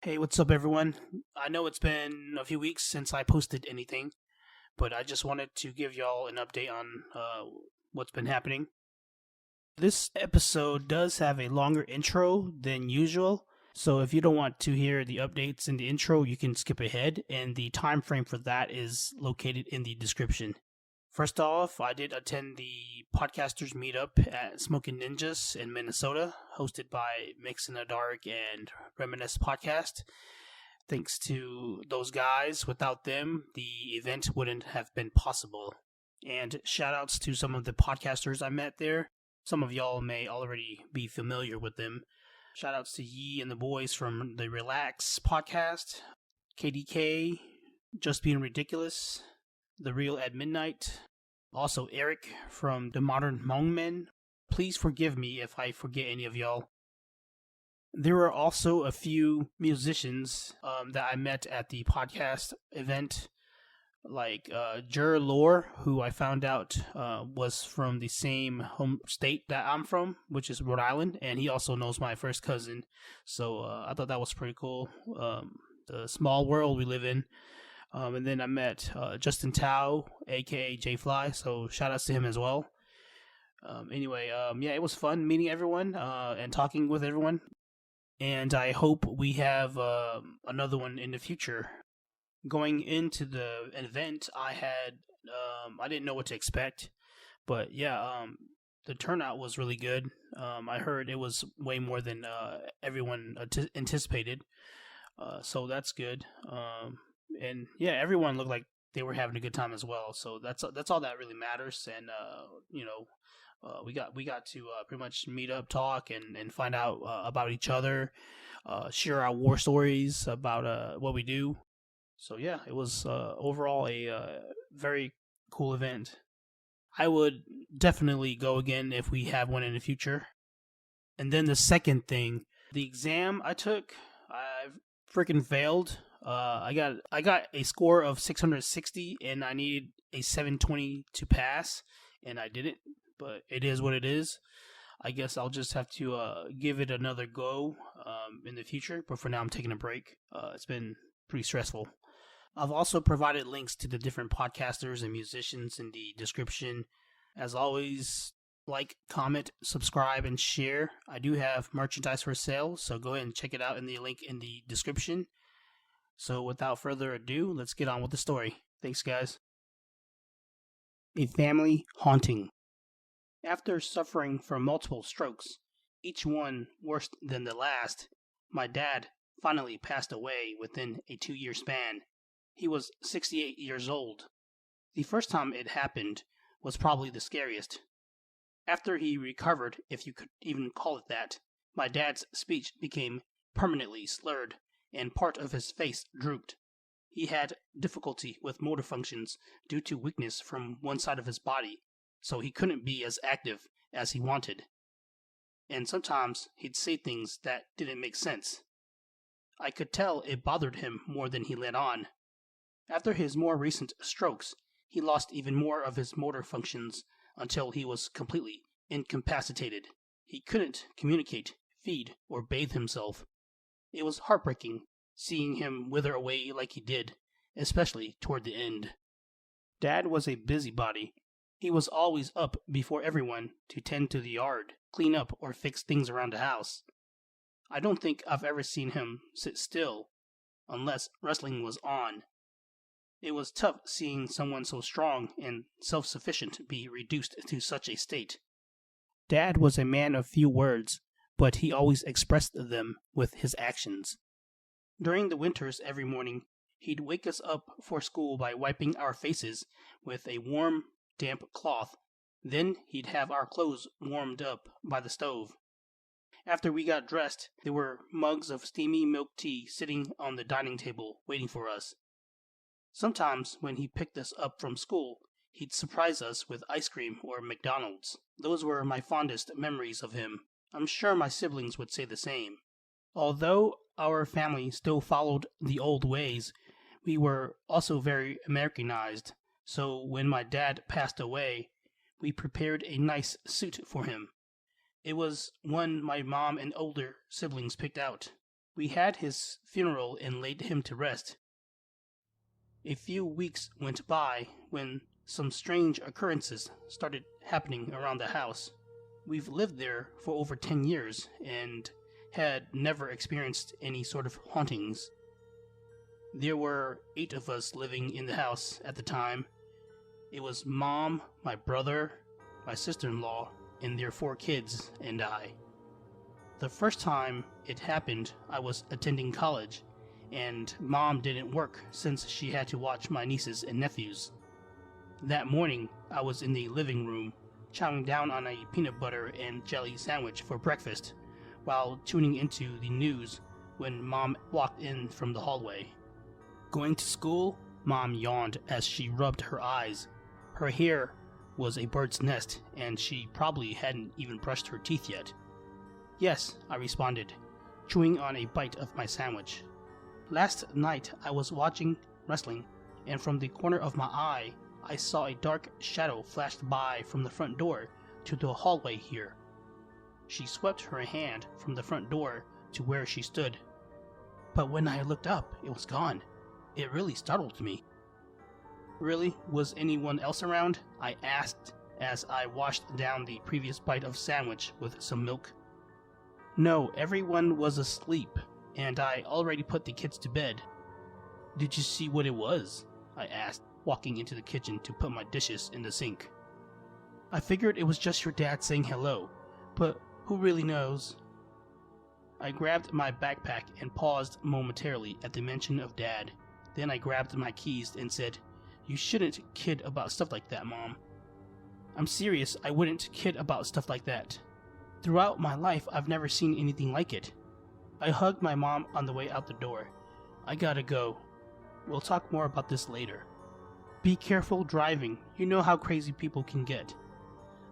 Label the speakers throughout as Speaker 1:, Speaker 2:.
Speaker 1: Hey, what's up, everyone? I know it's been a few weeks since I posted anything, but I just wanted to give y'all an update on what's been happening. This episode does have a longer intro than usual, so if you don't want to hear the updates in the intro, you can skip ahead, and the time frame for that is located in the description. First off, I did attend the podcasters meetup at Smokin Ninjas in Minnesota, hosted by Mix in the Dark and Reminisce Podcast. Thanks to those guys, without them, the event wouldn't have been possible. And shout outs to some of the podcasters I met there. Some of y'all may already be familiar with them. Shout outs to Yee and the boys from the Relax Podcast, KDK, Just Being Rediculous, The Real at Midnight. Also, Eric from the Modern Hmong Men. Please forgive me if I forget any of y'all. There were also a few musicians that I met at the podcast event, like Ger Lor, who I found out was from the same home state that I'm from, which is Rhode Island, and he also knows my first cousin. So I thought that was pretty cool. The small world we live in. And then I met Justin Tao, aka JFly, so shout outs to him as well. Anyway, it was fun meeting everyone and talking with everyone. And I hope we have another one in the future. Going into the event, I didn't know what to expect. But yeah, the turnout was really good. I heard it was way more than everyone anticipated. So that's good. And yeah, everyone looked like they were having a good time as well. So that's all that really matters. And we got to pretty much meet up, talk, and find out about each other, share our war stories about what we do. So yeah, it was overall a very cool event. I would definitely go again if we have one in the future. And then the second thing, the exam I took, I freaking failed. I got a score of 660, and I needed a 720 to pass, and I didn't. But it is what it is. I guess I'll just have to give it another go in the future. But for now, I'm taking a break. It's been pretty stressful. I've also provided links to the different podcasters and musicians in the description. As always, like, comment, subscribe, and share. I do have merchandise for sale, so go ahead and check it out in the link in the description. So without further ado, let's get on with the story. Thanks, guys. A family haunting. After suffering from multiple strokes, each one worse than the last, my dad finally passed away within a 2-year span. He was 68 years old. The first time it happened was probably the scariest. After he recovered, if you could even call it that, my dad's speech became permanently slurred, and part of his face drooped. He had difficulty with motor functions due to weakness from one side of his body, so he couldn't be as active as he wanted. And sometimes he'd say things that didn't make sense. I could tell it bothered him more than he let on. After his more recent strokes, he lost even more of his motor functions until he was completely incapacitated. He couldn't communicate, feed, or bathe himself. It was heartbreaking seeing him wither away like he did, especially toward the end. Dad was a busybody. He was always up before everyone to tend to the yard, clean up, or fix things around the house. I don't think I've ever seen him sit still, unless wrestling was on. It was tough seeing someone so strong and self-sufficient be reduced to such a state. Dad was a man of few words, but he always expressed them with his actions. During the winters every morning, he'd wake us up for school by wiping our faces with a warm, damp cloth. Then he'd have our clothes warmed up by the stove. After we got dressed, there were mugs of steamy milk tea sitting on the dining table waiting for us. Sometimes when he picked us up from school, he'd surprise us with ice cream or McDonald's. Those were my fondest memories of him. I'm sure my siblings would say the same. Although our family still followed the old ways, we were also very Americanized, so when my dad passed away, we prepared a nice suit for him. It was one my mom and older siblings picked out. We had his funeral and laid him to rest. A few weeks went by when some strange occurrences started happening around the house. We've lived there for over 10 years and had never experienced any sort of hauntings. There were 8 of us living in the house at the time. It was Mom, my brother, my sister-in-law, and their 4 kids, and I. The first time it happened, I was attending college, and Mom didn't work since she had to watch my nieces and nephews. That morning, I was in the living room, chowing down on a peanut butter and jelly sandwich for breakfast, while tuning into the news when Mom walked in from the hallway. Going to school? Mom yawned as she rubbed her eyes. Her hair was a bird's nest, and she probably hadn't even brushed her teeth yet. Yes, I responded, chewing on a bite of my sandwich. Last night I was watching wrestling, and from the corner of my eye, I saw a dark shadow flash by from the front door to the hallway here. She swept her hand from the front door to where she stood. But when I looked up, it was gone. It really startled me. Really? Was anyone else around? I asked as I washed down the previous bite of sandwich with some milk. No, everyone was asleep, and I already put the kids to bed. Did you see what it was? I asked, walking into the kitchen to put my dishes in the sink. I figured it was just your dad saying hello, but who really knows? I grabbed my backpack and paused momentarily at the mention of Dad. Then I grabbed my keys and said, "You shouldn't kid about stuff like that, Mom." "I'm serious, I wouldn't kid about stuff like that. Throughout my life, I've never seen anything like it." I hugged my mom on the way out the door. "I gotta go. We'll talk more about this later." "Be careful driving. You know how crazy people can get."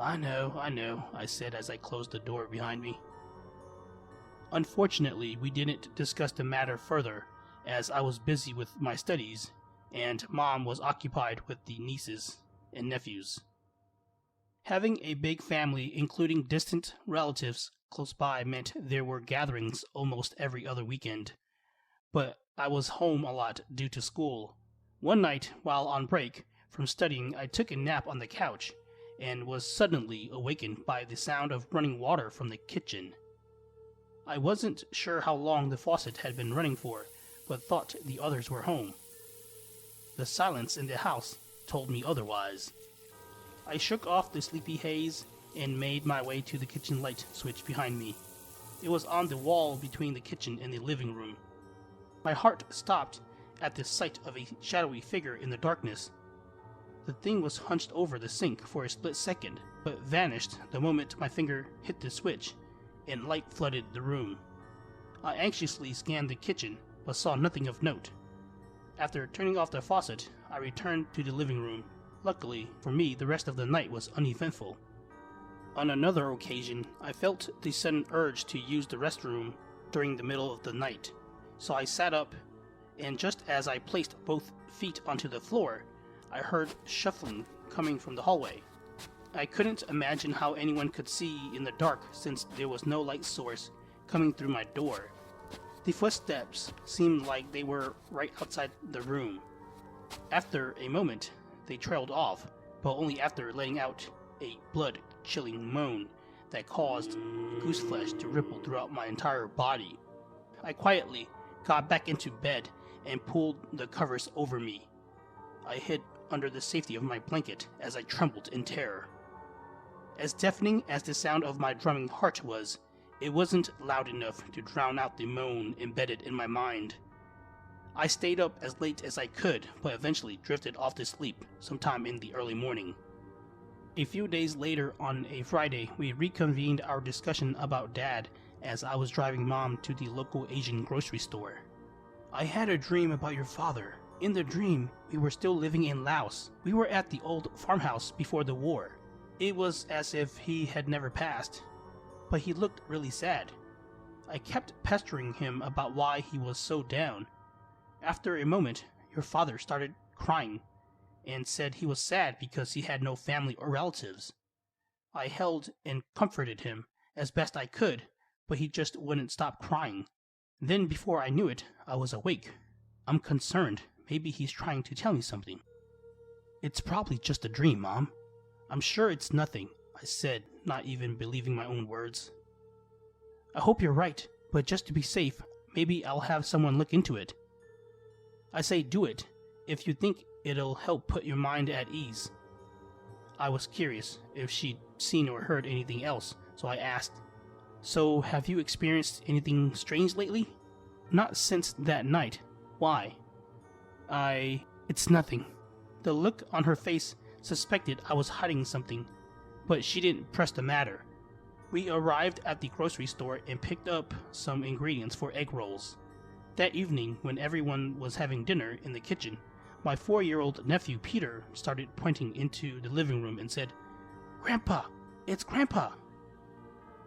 Speaker 1: I know, I said as I closed the door behind me. Unfortunately, we didn't discuss the matter further, as I was busy with my studies, and Mom was occupied with the nieces and nephews. Having a big family, including distant relatives close by, meant there were gatherings almost every other weekend. But I was home a lot due to school. One night, while on break from studying, I took a nap on the couch and was suddenly awakened by the sound of running water from the kitchen. I wasn't sure how long the faucet had been running for, but thought the others were home. The silence in the house told me otherwise. I shook off the sleepy haze and made my way to the kitchen light switch behind me. It was on the wall between the kitchen and the living room. My heart stopped at the sight of a shadowy figure in the darkness. The thing was hunched over the sink for a split second, but vanished the moment my finger hit the switch and light flooded the room. I anxiously scanned the kitchen, but saw nothing of note. After turning off the faucet, I returned to the living room. Luckily for me, the rest of the night was uneventful. On another occasion, I felt the sudden urge to use the restroom during the middle of the night, so I sat up, and just as I placed both feet onto the floor, I heard shuffling coming from the hallway. I couldn't imagine how anyone could see in the dark since there was no light source coming through my door. The footsteps seemed like they were right outside the room. After a moment, they trailed off, but only after letting out a blood-chilling moan that caused gooseflesh to ripple throughout my entire body. I quietly got back into bed and pulled the covers over me. I hid under the safety of my blanket as I trembled in terror. As deafening as the sound of my drumming heart was, it wasn't loud enough to drown out the moan embedded in my mind. I stayed up as late as I could, but eventually drifted off to sleep sometime in the early morning. A few days later, on a Friday, we reconvened our discussion about Dad as I was driving Mom to the local Asian grocery store. "I had a dream about your father. In the dream, we were still living in Laos. We were at the old farmhouse before the war. It was as if he had never passed, but he looked really sad. I kept pestering him about why he was so down. After a moment, your father started crying and said he was sad because he had no family or relatives. I held and comforted him as best I could, but he just wouldn't stop crying. Then before I knew it, I was awake. I'm concerned. Maybe he's trying to tell me something. It's probably just a dream, Mom. I'm sure it's nothing, I said, not even believing my own words. I hope you're right, but just to be safe, maybe I'll have someone look into it. I say do it, if you think it'll help put your mind at ease. I was curious if she'd seen or heard anything else, so I asked, So, have you experienced anything strange lately? Not since that night. Why? It's nothing. The look on her face suspected I was hiding something, but she didn't press the matter. We arrived at the grocery store and picked up some ingredients for egg rolls. That evening, when everyone was having dinner in the kitchen, my 4-year-old nephew Peter started pointing into the living room and said, Grandpa! It's Grandpa!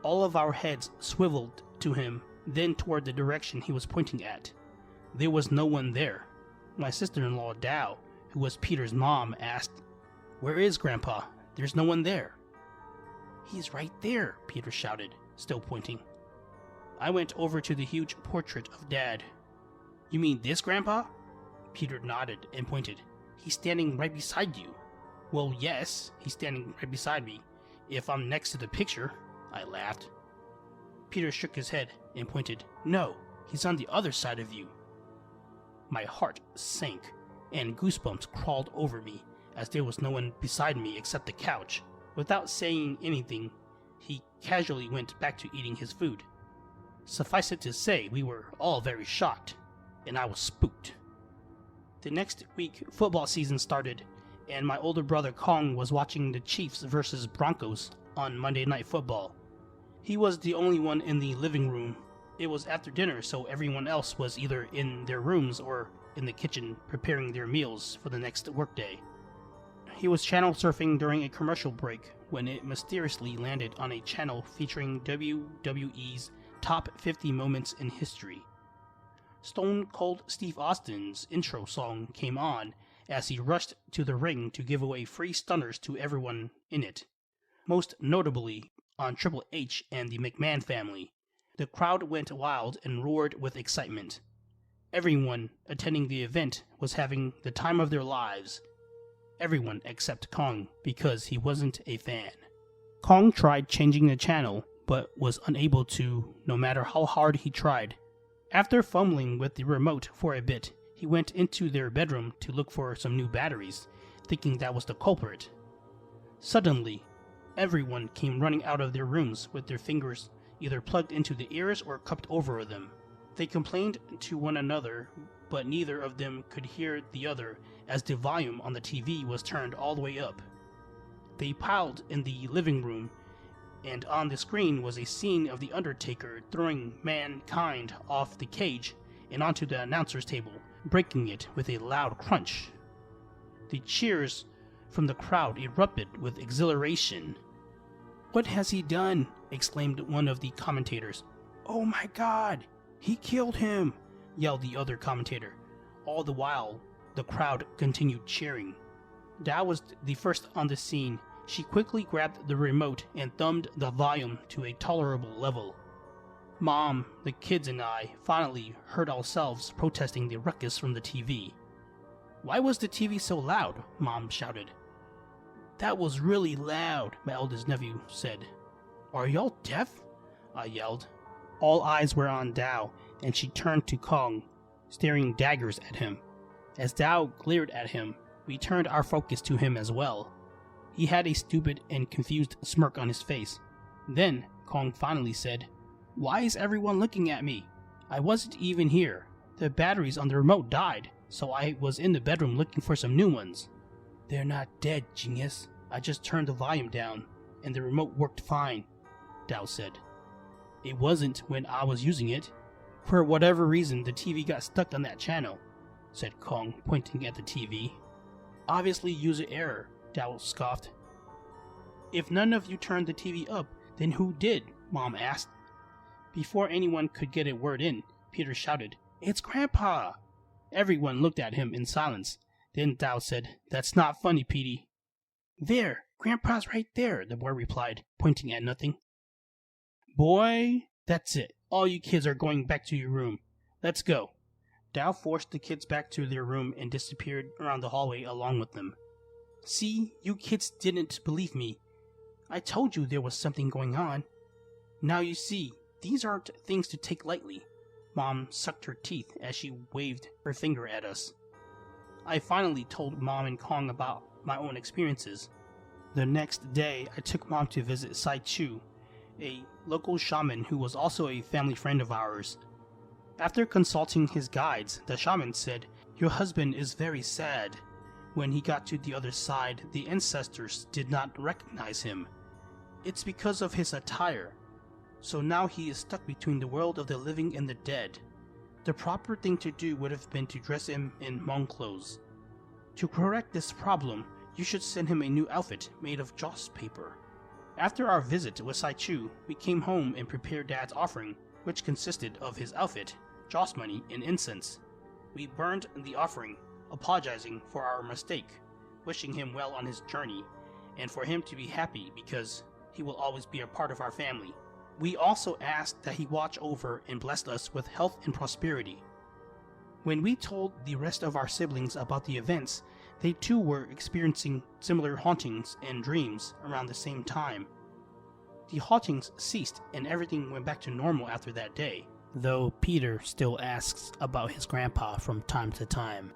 Speaker 1: All of our heads swiveled to him, then toward the direction he was pointing at. There was no one there. My sister-in-law, Dao, who was Peter's mom, asked, Where is Grandpa? There's no one there. He's right there, Peter shouted, still pointing. I went over to the huge portrait of Dad. You mean this, Grandpa? Peter nodded and pointed. He's standing right beside you. Well, yes, he's standing right beside me. If I'm next to the picture, I laughed. Peter shook his head and pointed. No, he's on the other side of you. My heart sank, and goosebumps crawled over me as there was no one beside me except the couch. Without saying anything, he casually went back to eating his food. Suffice it to say, we were all very shocked, and I was spooked. The next week, football season started, and my older brother Kong was watching the Chiefs versus Broncos on Monday Night Football. He was the only one in the living room. It was after dinner, so everyone else was either in their rooms or in the kitchen preparing their meals for the next workday. He was channel surfing during a commercial break when it mysteriously landed on a channel featuring WWE's Top 50 Moments in History. Stone Cold Steve Austin's intro song came on as he rushed to the ring to give away free stunners to everyone in it, most notably on Triple H and the McMahon family. The crowd went wild and roared with excitement. Everyone attending the event was having the time of their lives. Everyone except Kong, because he wasn't a fan. Kong tried changing the channel, but was unable to, no matter how hard he tried. After fumbling with the remote for a bit, he went into their bedroom to look for some new batteries, thinking that was the culprit. Suddenly, everyone came running out of their rooms with their fingers either plugged into the ears or cupped over them. They complained to one another, but neither of them could hear the other as the volume on the TV was turned all the way up. They piled in the living room, and on the screen was a scene of The Undertaker throwing mankind off the cage and onto the announcer's table, breaking it with a loud crunch. The cheers from the crowd erupted with exhilaration. "What has he done?" exclaimed one of the commentators. "Oh my God! He killed him!" yelled the other commentator. All the while, the crowd continued cheering. Dao was the first on the scene. She quickly grabbed the remote and thumbed the volume to a tolerable level. Mom, the kids, and I finally heard ourselves protesting the ruckus from the TV. "Why was the TV so loud?" Mom shouted. "That was really loud," my eldest nephew said. "Are y'all deaf?" I yelled. All eyes were on Dao, and she turned to Kong, staring daggers at him. As Dao glared at him, we turned our focus to him as well. He had a stupid and confused smirk on his face. Then Kong finally said, "Why is everyone looking at me? I wasn't even here. The batteries on the remote died, so I was in the bedroom looking for some new ones." "They're not dead, genius. I just turned the volume down, and the remote worked fine," Dao said. "It wasn't when I was using it. For whatever reason, the TV got stuck on that channel," said Kong, pointing at the TV. "Obviously user error," Dao scoffed. "If none of you turned the TV up, then who did?" Mom asked. Before anyone could get a word in, Peter shouted, "It's Grandpa!" Everyone looked at him in silence. Then Dao said, "That's not funny, Petey." "There, Grandpa's right there," the boy replied, pointing at nothing. "Boy, that's it. All you kids are going back to your room. Let's go." Dao forced the kids back to their room and disappeared around the hallway along with them. "See, you kids didn't believe me. I told you there was something going on. Now you see, these aren't things to take lightly." Mom sucked her teeth as she waved her finger at us. I finally told Mom and Kong about my own experiences. The next day, I took Mom to visit Sai Chu, a local shaman who was also a family friend of ours. After consulting his guides, the shaman said, "Your husband is very sad. When he got to the other side, the ancestors did not recognize him. It's because of his attire. So now he is stuck between the world of the living and the dead. The proper thing to do would have been to dress him in Hmong clothes. To correct this problem, you should send him a new outfit made of joss paper." After our visit with Sai Chu, we came home and prepared Dad's offering, which consisted of his outfit, joss money, and incense. We burned the offering, apologizing for our mistake, wishing him well on his journey, and for him to be happy because he will always be a part of our family. We also asked that he watch over and bless us with health and prosperity. When we told the rest of our siblings about the events, they too were experiencing similar hauntings and dreams around the same time. The hauntings ceased and everything went back to normal after that day, though Peter still asks about his grandpa from time to time.